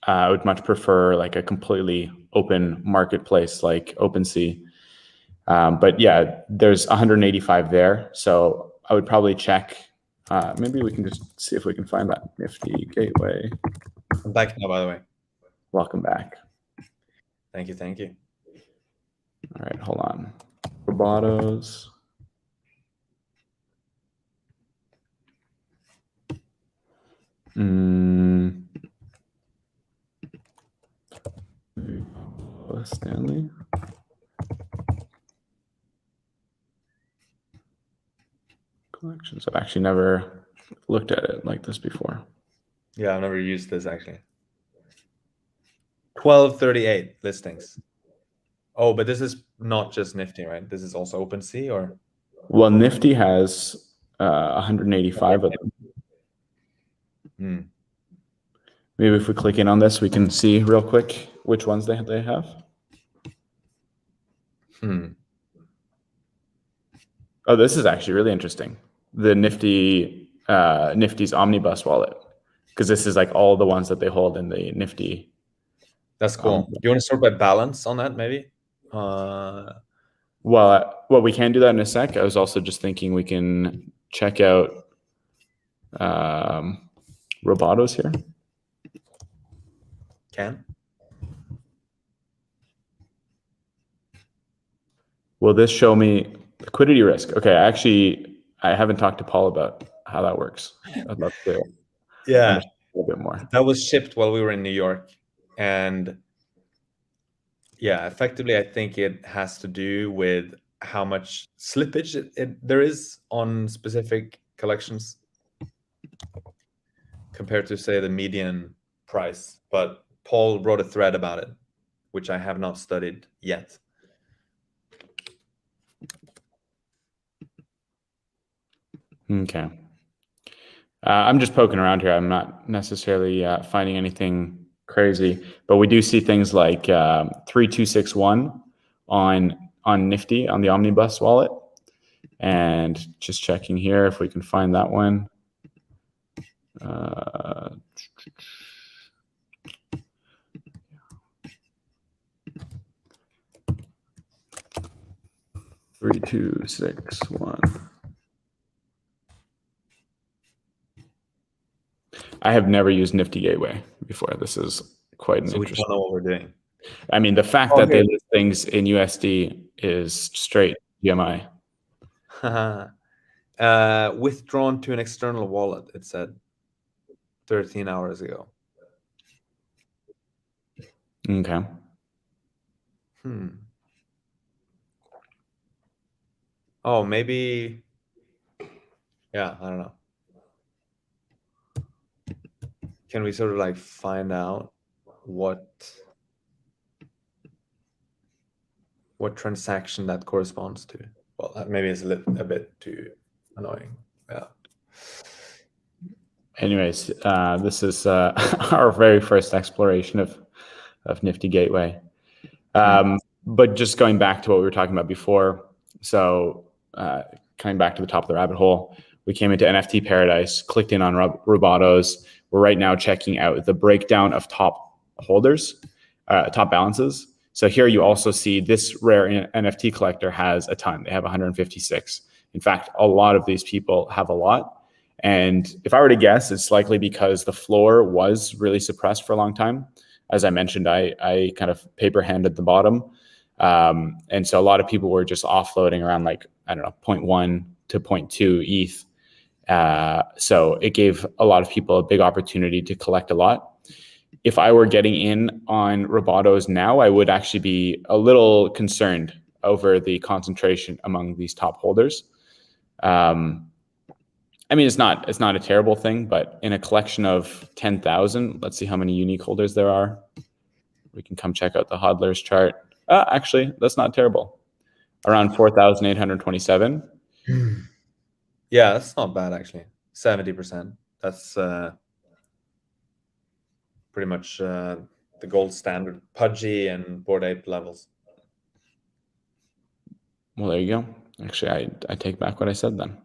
I would much prefer like a completely open marketplace like OpenSea. But yeah, there's 185 there. So I would probably check. Maybe we can just see if we can find that Nifty Gateway. I'm back now, by the way. Welcome back. Thank you. Thank you. All right, hold on. Robotos. Stanley. Collections. I've actually never looked at it like this before. Yeah, I've never used this actually. 1238 listings. Oh, but this is not just Nifty, right? This is also OpenSea, or? Well, Nifty has 185 of them. Maybe if we click in on this, we can see real quick which ones they have. Oh, this is actually really interesting. The Nifty's Omnibus wallet, because this is like all the ones that they hold in the Nifty. That's cool. You want to sort by balance on that, maybe? Well, we can do that in a sec. I was also just thinking we can check out Robotos here. Can? Will this show me liquidity risk? Okay, actually, I haven't talked to Paul about how that works. I'd love to understand a bit more. That was shipped while we were in New York. And yeah, effectively, I think it has to do with how much slippage there is on specific collections compared to, say, the median price. But Paul wrote a thread about it, which I have not studied yet. Okay. I'm just poking around here. I'm not necessarily finding anything crazy, but we do see things like 3261 on Nifty on the Omnibus wallet, and just checking here if we can find that one. 3261. I have never used Nifty Gateway before. This is quite an interesting. We don't know what we're doing. I mean, the fact that they list things in USD is straight GMI. Withdrawn to an external wallet, it said 13 hours ago. Okay. Oh, maybe. Yeah, I don't know. Can we sort of like find out what transaction that corresponds to? Well, maybe it's a bit too annoying. Yeah. Anyways, this is our very first exploration of Nifty Gateway. But just going back to what we were talking about before, so coming back to the top of the rabbit hole, we came into NFT paradise, clicked in on Robotos. We're right now checking out the breakdown of top holders, top balances. So here you also see this rare NFT collector has a ton. They have 156. In fact, a lot of these people have a lot. And if I were to guess, it's likely because the floor was really suppressed for a long time. As I mentioned, I kind of paper handed the bottom. And so a lot of people were just offloading around like, I don't know, 0.1 to 0.2 ETH. So it gave a lot of people a big opportunity to collect a lot. If I were getting in on Robotos now, I would actually be a little concerned over the concentration among these top holders. I mean, it's not a terrible thing, but in a collection of 10,000, let's see how many unique holders there are. We can come check out the hodlers chart. Actually, that's not terrible. Around 4,827. Yeah, that's not bad actually. 70%. That's pretty much the gold standard Pudgy and Bored Ape levels. Well, there you go. Actually, I take back what I said then.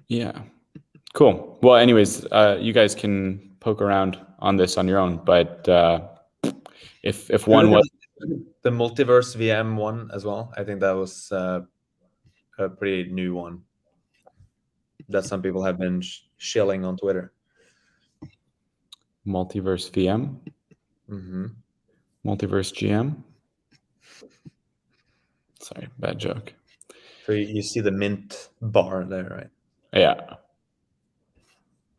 Yeah, cool. Well, anyways, you guys can poke around on this on your own, but if one was the MultiverseVM one as well, I think that was a pretty new one that some people have been shilling on Twitter. MultiverseVM, Multiverse GM. Sorry, bad joke. So you see the mint bar there, right? Yeah.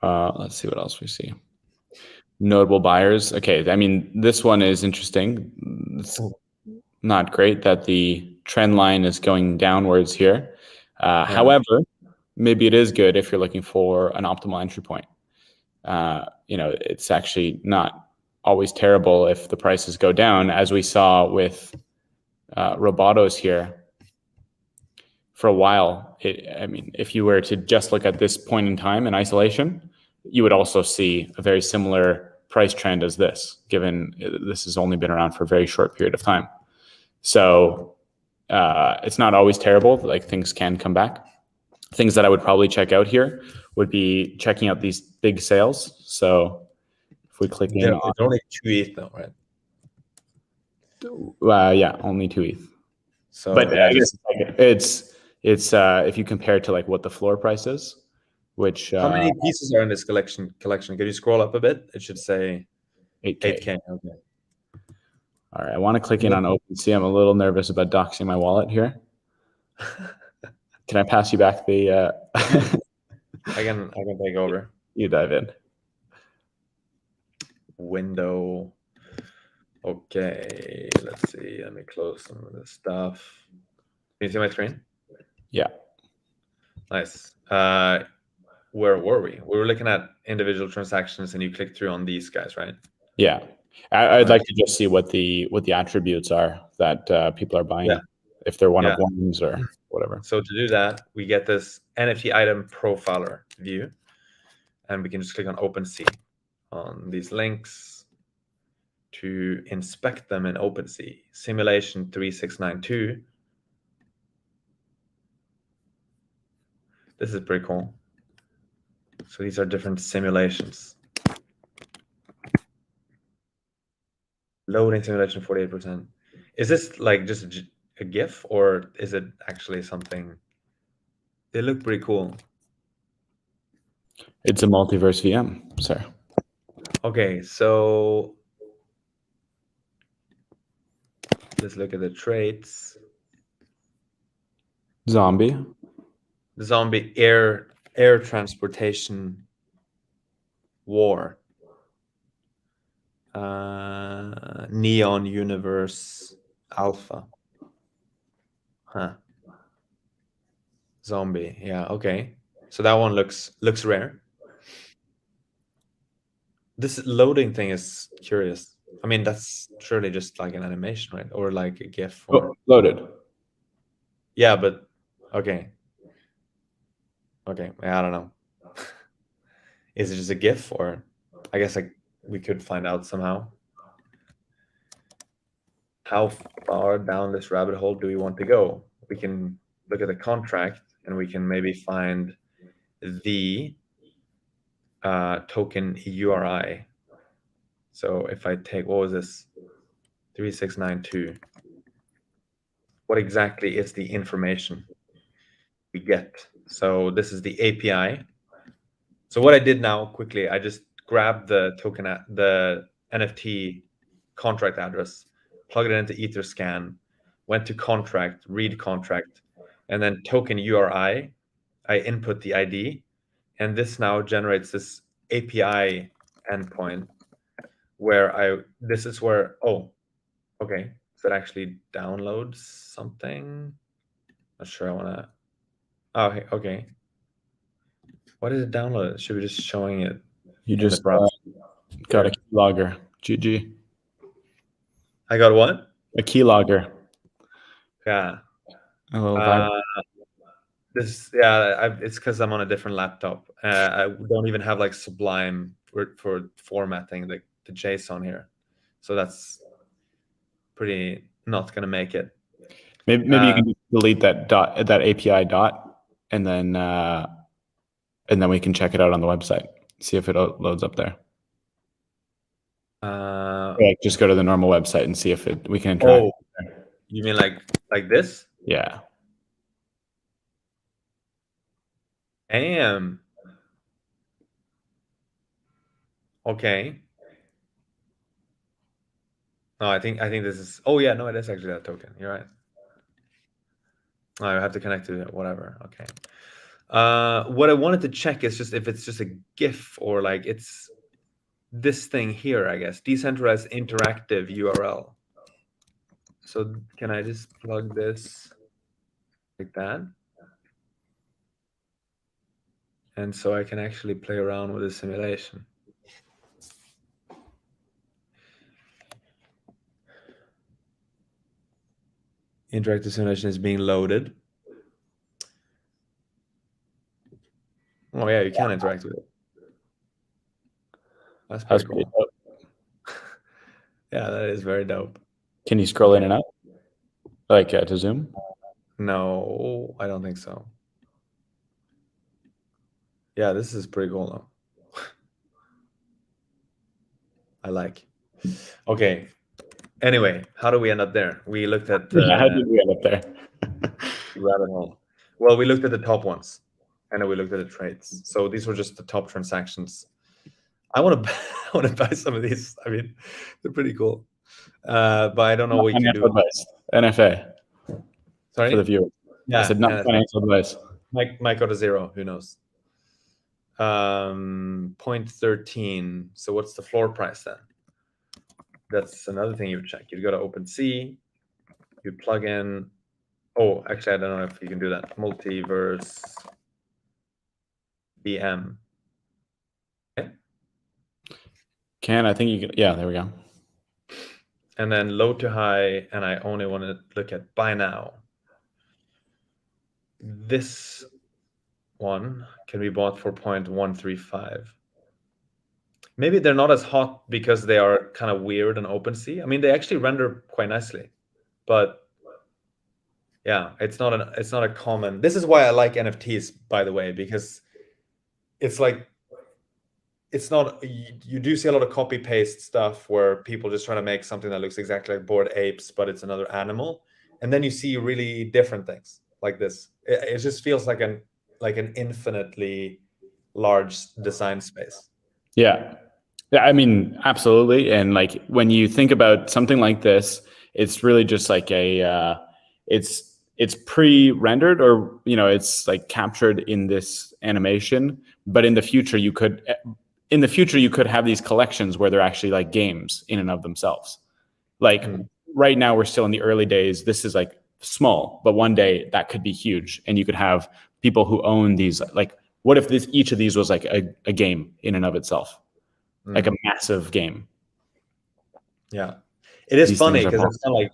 Let's see what else we see. Notable buyers. Okay, I mean, this one is interesting. It's not great that the trend line is going downwards here. However, maybe it is good if you're looking for an optimal entry point. It's actually not always terrible if the prices go down, as we saw with Robotos here. For a while, if you were to just look at this point in time in isolation, you would also see a very similar price trend as this, given this has only been around for a very short period of time. So it's not always terrible. Like, things can come back. Things that I would probably check out here would be checking out these big sales. So if we click in, it's only 2 ETH though, right? Yeah, only 2 ETH. So, but yeah, I guess it's if you compare it to like what the floor price is, which how many pieces are in this collection? Can you scroll up a bit? It should say 8K. Okay. All right, I want to click in on OpenSea. I'm a little nervous about doxing my wallet here. Can I pass you back the? I can take over. You dive in. Window. Okay, let's see. Let me close some of this stuff. Can you see my screen? Yeah. Nice. Where were we? We were looking at individual transactions, and you click through on these guys, right? Yeah. I'd like to just see what the attributes are that people are buying, if they're one of ones or whatever. So to do that, we get this NFT item profiler view, and we can just click on OpenSea on these links to inspect them in OpenSea. Simulation 3692. This is pretty cool. So these are different simulations. Loading simulation 48%. Is this like just a GIF, or is it actually something? They look pretty cool. It's a MultiverseVM, sir. Okay, so let's look at the traits. Zombie. The zombie air transportation war. Neon Universe Alpha. Zombie. Yeah, okay. So that one looks rare. This loading thing is curious. I mean, that's surely just like an animation, right? Or like a GIF. Or... loaded. Yeah, but okay. Okay, I don't know. Is it just a GIF, or I guess we could find out somehow. How far down this rabbit hole do we want to go? We can look at the contract and we can maybe find the token URI. So if I take, what was this? 3692. What exactly is the information we get? So this is the API. So what I did now quickly, I just grabbed the token, the NFT contract address, plugged it into Etherscan, went to contract, read contract, and then token URI. I input the ID, and this now generates this API endpoint where this is where, oh, okay. So it actually downloads something. Not sure I want to, oh, okay. What did it download? Should be just showing it. You just got a keylogger. GG. I got what? A keylogger. Yeah. A little it's because I'm on a different laptop. I don't even have like Sublime for formatting the JSON here, so that's pretty not gonna make it. Maybe you can delete that API dot, and then we can check it out on the website. See if it loads up there. Just go to the normal website and see if we can interact. Oh, you mean like this? Yeah. Damn. Okay. No, I think this is. Oh yeah, no, it is actually that token. You're right. I have to connect to it, whatever. Okay. What I wanted to check is just if it's just a GIF or like it's this thing here, I guess. Decentralized interactive URL. So can I just plug this like that? And so I can actually play around with the simulation. Interactive simulation is being loaded. Oh yeah, you can interact with it. That's pretty cool. Dope. Yeah, that is very dope. Can you scroll in and out? Like to zoom? No, I don't think so. Yeah, this is pretty cool though. I like. Okay. Anyway, how do we end up there? We looked at how did we end up there? rabbit hole. Well, we looked at the top ones, and then we looked at the trades. So these were just the top transactions. I want to buy some of these. I mean, they're pretty cool. But I don't know what you can do. Advice. NFA. Sorry? For the viewer. Yeah. I said not financial advice. Might go to zero. Who knows? 0.13. So what's the floor price then? That's another thing you would check. You'd go to OpenSea. You plug in. Oh, actually, I don't know if you can do that. MultiverseVM. Okay. I think you can. Yeah, there we go. And then low to high, and I only want to look at buy now. This one can be bought for 0.135. Maybe they're not as hot because they are kind of weird on OpenSea. I mean, they actually render quite nicely, but yeah, it's not a common. This is why I like NFTs, by the way, because it's like it's not. You do see a lot of copy paste stuff where people just try to make something that looks exactly like Bored Apes, but it's another animal, and then you see really different things like this. It just feels like an infinitely large design space. Yeah. I mean, absolutely. And like when you think about something like this, it's really just like it's pre-rendered, or it's like captured in this animation. But in the future, you could have these collections where they're actually like games in and of themselves. Like right now, we're still in the early days. This is like small, but one day that could be huge, and you could have people who own these. Like, what if each of these was like a game in and of itself? Like a massive game. Yeah, it is funny because it's kind of like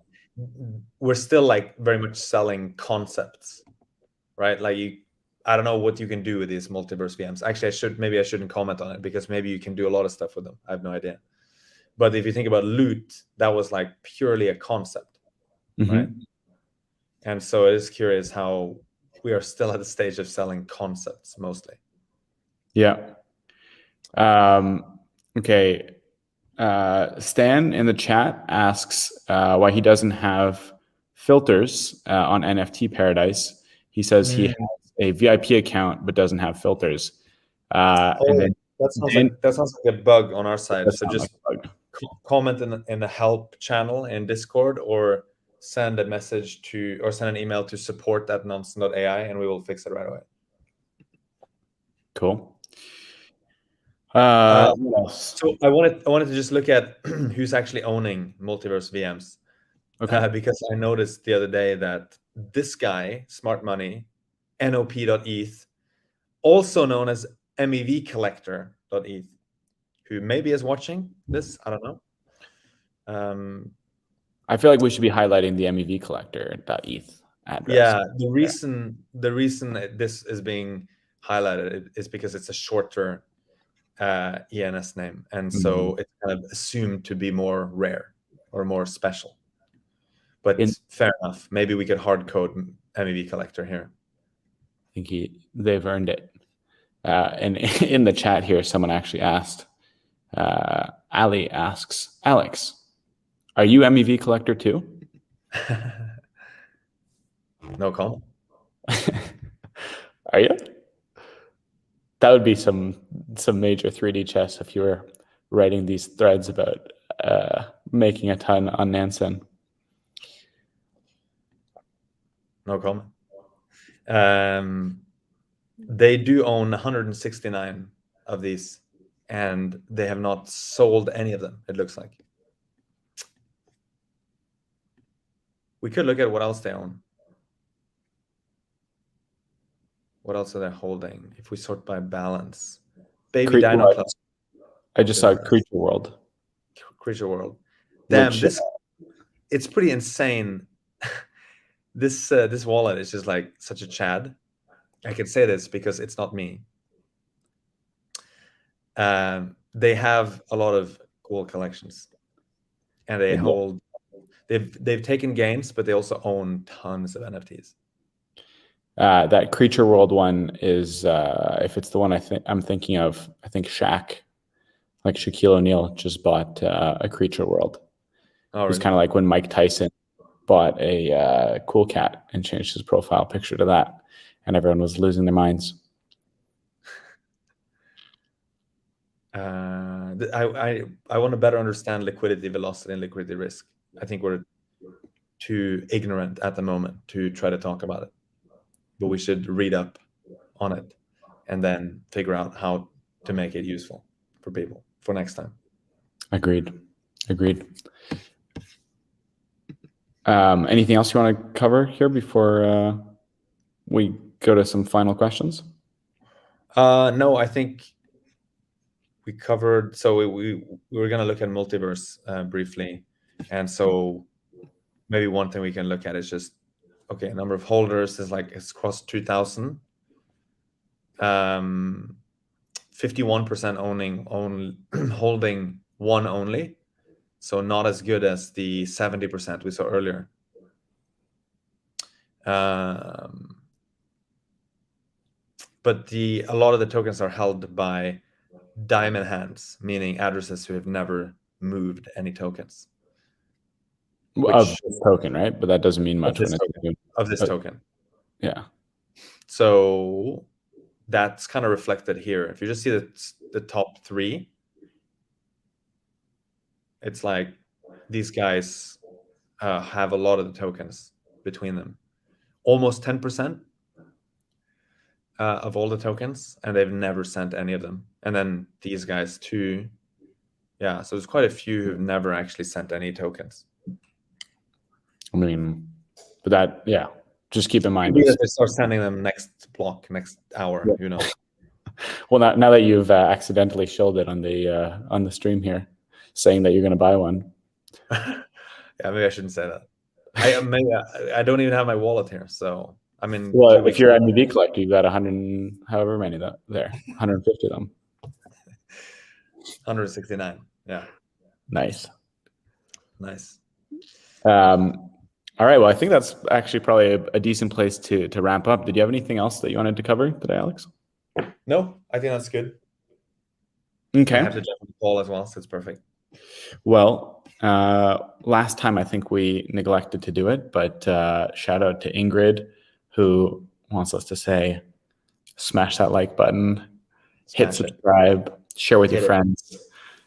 we're still like very much selling concepts, right? Like I don't know what you can do with these multiverse VMs. Actually, maybe I shouldn't comment on it, because maybe you can do a lot of stuff with them. I have no idea. But if you think about loot, that was like purely a concept, right? And so it is curious how we are still at the stage of selling concepts mostly. Yeah. Okay. Stan in the chat asks why he doesn't have filters on NFT Paradise. He says he has a VIP account but doesn't have filters. And then that sounds like a bug on our side. So just like comment in the help channel in Discord, or send a message or send an email to support@nansen.ai, and we will fix it right away. Cool. What else? So I wanted to just look at who's actually owning multiverse VMs. Okay. Because I noticed the other day that this guy, Smart Money, NOP.eth, also known as MEVcollector.eth, who maybe is watching this, I don't know. I feel like we should be highlighting the MEVcollector.eth address. Yeah, the reason this is being highlighted is because it's a shorter ENS name, and so it's kind of assumed to be more rare or more special. But fair enough. Maybe we could hard code MEV collector here. I think they've earned it. And in the chat here, someone actually asked, Ali asks, Alex, are you MEV collector too? No comment. Are you? That would be some major 3D chess if you were writing these threads about making a ton on Nansen. No comment. They do own 169 of these, and they have not sold any of them, it looks like. We could look at what else they own. What else are they holding? If we sort by balance. Baby Dino Club. I just saw Creature World. Creature World. Damn, it's pretty insane. This wallet is just like such a Chad. I can say this because it's not me. They have a lot of cool collections, and they hold. They've taken gains, but they also own tons of NFTs. That Creature World one is, if it's the one I'm thinking of, I think Shaquille O'Neal just bought a Creature World. Oh, it's kind of like when Mike Tyson bought a cool cat and changed his profile picture to that, and everyone was losing their minds. I want to better understand liquidity velocity and liquidity risk. I think we're too ignorant at the moment to try to talk about it, but we should read up on it and then figure out how to make it useful for people for next time. Agreed. Anything else you want to cover here before we go to some final questions? No, I think we covered. So we were going to look at multiverse briefly, and so maybe one thing we can look at is just number of holders is like it's crossed 2,000. 51% holding one only, so not as good as the 70% we saw earlier. But a lot of the tokens are held by diamond hands, meaning addresses who have never moved any tokens. Of this token, right? But that doesn't mean much of this token. Yeah. So that's kind of reflected here. If you just see the top three, it's like these guys have a lot of the tokens between them. Almost 10% of all the tokens, and they've never sent any of them. And then these guys too. Yeah, so there's quite a few who've never actually sent any tokens. I mean, but that, just keep in mind. Maybe they start sending them next hour, you know. Well, now that you've accidentally showed it on the stream here, saying that you're going to buy one. Yeah, maybe I shouldn't say that. I don't even have my wallet here, so I'm in 2 Well, if weeks. you're a NFT collector, you got 100, however many there, 150 of them. 169. Yeah. Nice. All right. Well, I think that's actually probably a decent place to wrap up. Did you have anything else that you wanted to cover today, Alex? No, I think that's good. Okay. I have to jump on the call as well, so it's perfect. Well, last time I think we neglected to do it, but shout out to Ingrid, who wants us to say, smash that like button, hit subscribe, share with your friends.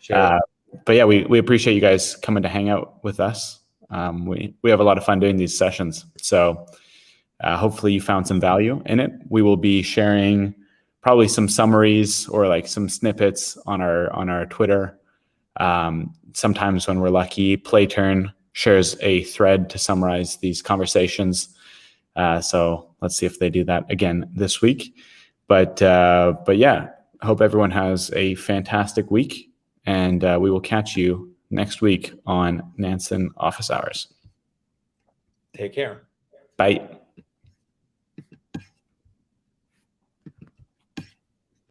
But yeah, we appreciate you guys coming to hang out with us. We have a lot of fun doing these sessions. So hopefully you found some value in it. We will be sharing probably some summaries or like some snippets on our Twitter. Sometimes when we're lucky, Playturn shares a thread to summarize these conversations. So let's see if they do that again this week. But yeah, I hope everyone has a fantastic week, and we will catch you next week on Nansen Office Hours. Take care. Bye.